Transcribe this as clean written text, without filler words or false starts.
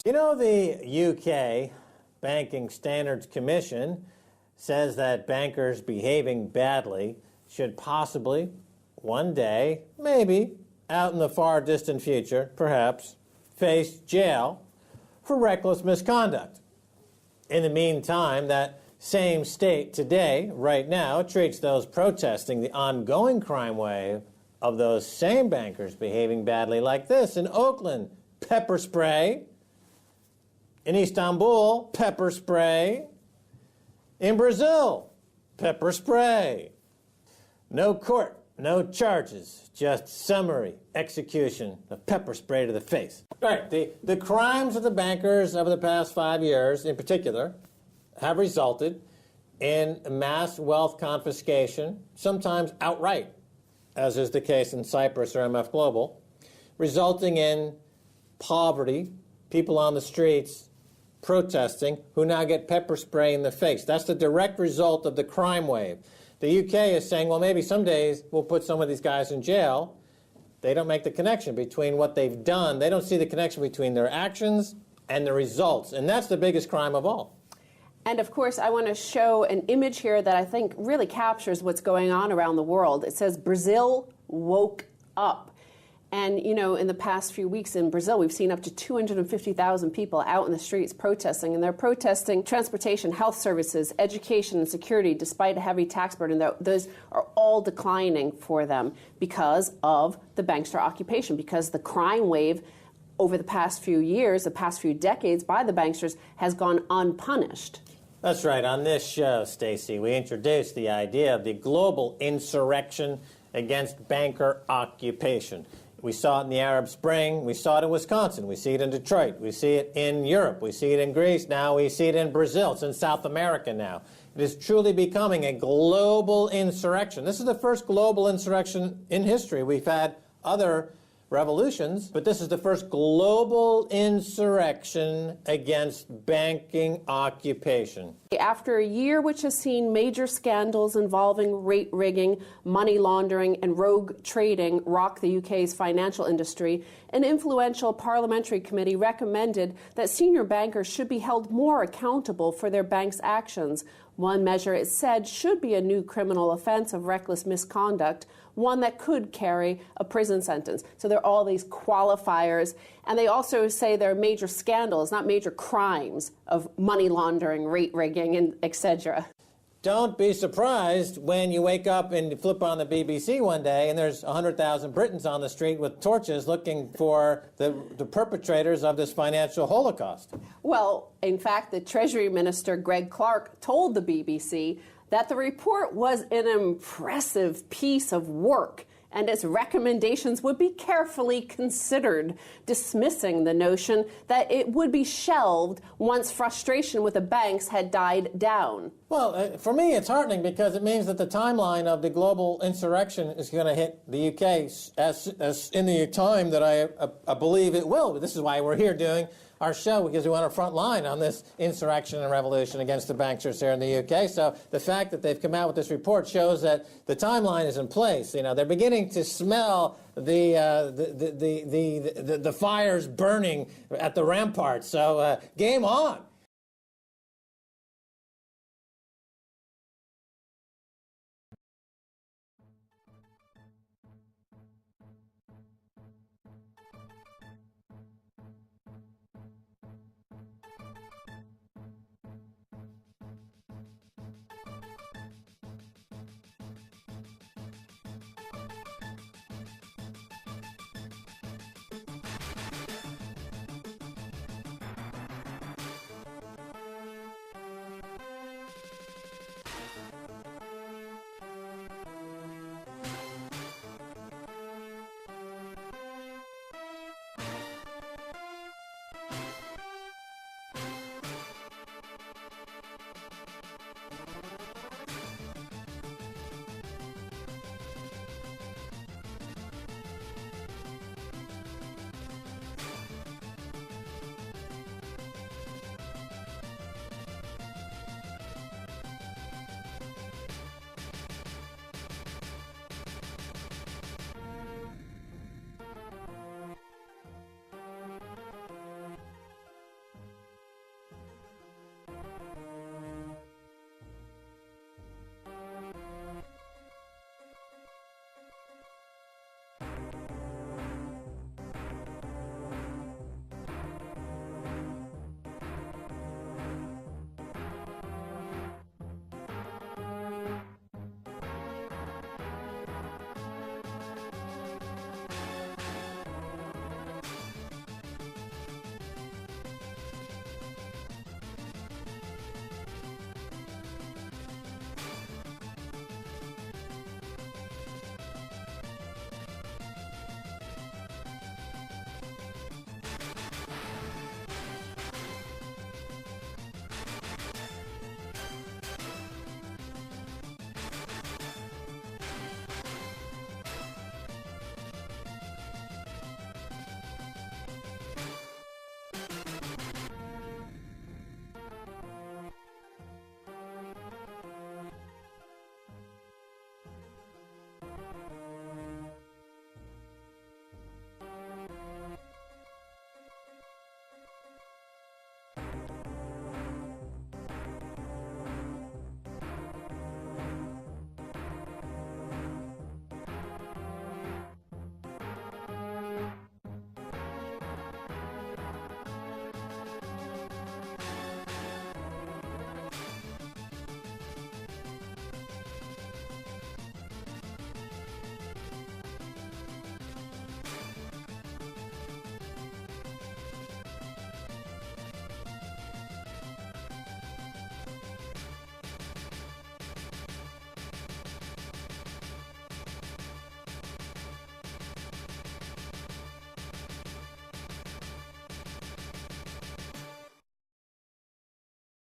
You know, the UK Banking Standards Commission says that bankers behaving badly should possibly, one day, maybe, out in the far distant future, perhaps, face jail for reckless misconduct. In the meantime, that same state today, right now, treats those protesting the ongoing crime wave of those same bankers behaving badly like this. In Oakland, pepper spray. In Istanbul, pepper spray. In Brazil, pepper spray. No court, no charges, just summary execution of pepper spray to the face. All right, the crimes of the bankers over the past 5 years, in particular, have resulted in mass wealth confiscation, sometimes outright, as is the case in Cyprus or MF Global, resulting in poverty, people on the streets protesting who now get pepper spray in the face. That's the direct result of the crime wave. The UK is saying, well, maybe some days we'll put some of these guys in jail. They don't make the connection between what they've done. They don't see the connection between their actions and the results. And that's the biggest crime of all. And of course, I want to show an image here that I think really captures what's going on around the world. It says Brazil woke up. And, you know, in the past few weeks in Brazil, we've seen up to 250,000 people out in the streets protesting. And they're protesting transportation, health services, education, and security, despite a heavy tax burden. Those are all declining for them because of the bankster occupation, because the crime wave over the past few years, the past few decades by the banksters has gone unpunished. That's right. On this show, Stacey, we introduced the idea of the global insurrection against banker occupation. We saw it in the Arab Spring. We saw it in Wisconsin. We see it in Detroit. We see it in Europe. We see it in Greece. Now we see it in Brazil. It's in South America now. It is truly becoming a global insurrection. This is the first global insurrection in history. We've had other revolutions, but this is the first global insurrection against banking occupation. After a year which has seen major scandals involving rate rigging, money laundering, and rogue trading rock the UK's financial industry, an influential parliamentary committee recommended that senior bankers should be held more accountable for their bank's actions. One measure, it said, should be a new criminal offense of reckless misconduct, one that could carry a prison sentence. So there are all these qualifiers. And they also say there are major scandals, not major crimes, of money laundering, rate rigging, and etc. Don't be surprised when you wake up and flip on the BBC one day and there's 100,000 Britons on the street with torches looking for the perpetrators of this financial holocaust. Well, in fact, the Treasury Minister, Greg Clark, told the BBC that the report was an impressive piece of work and its recommendations would be carefully considered, dismissing the notion that it would be shelved once frustration with the banks had died down. Well, for me, it's heartening because it means that the timeline of the global insurrection is going to hit the UK as in the time that I believe it will. This is why we're here doing our show, because we want a front line on this insurrection and revolution against the banksters here in the UK. So the fact that they've come out with this report shows that the timeline is in place. You know, they're beginning to smell the fires burning at the ramparts. So game on.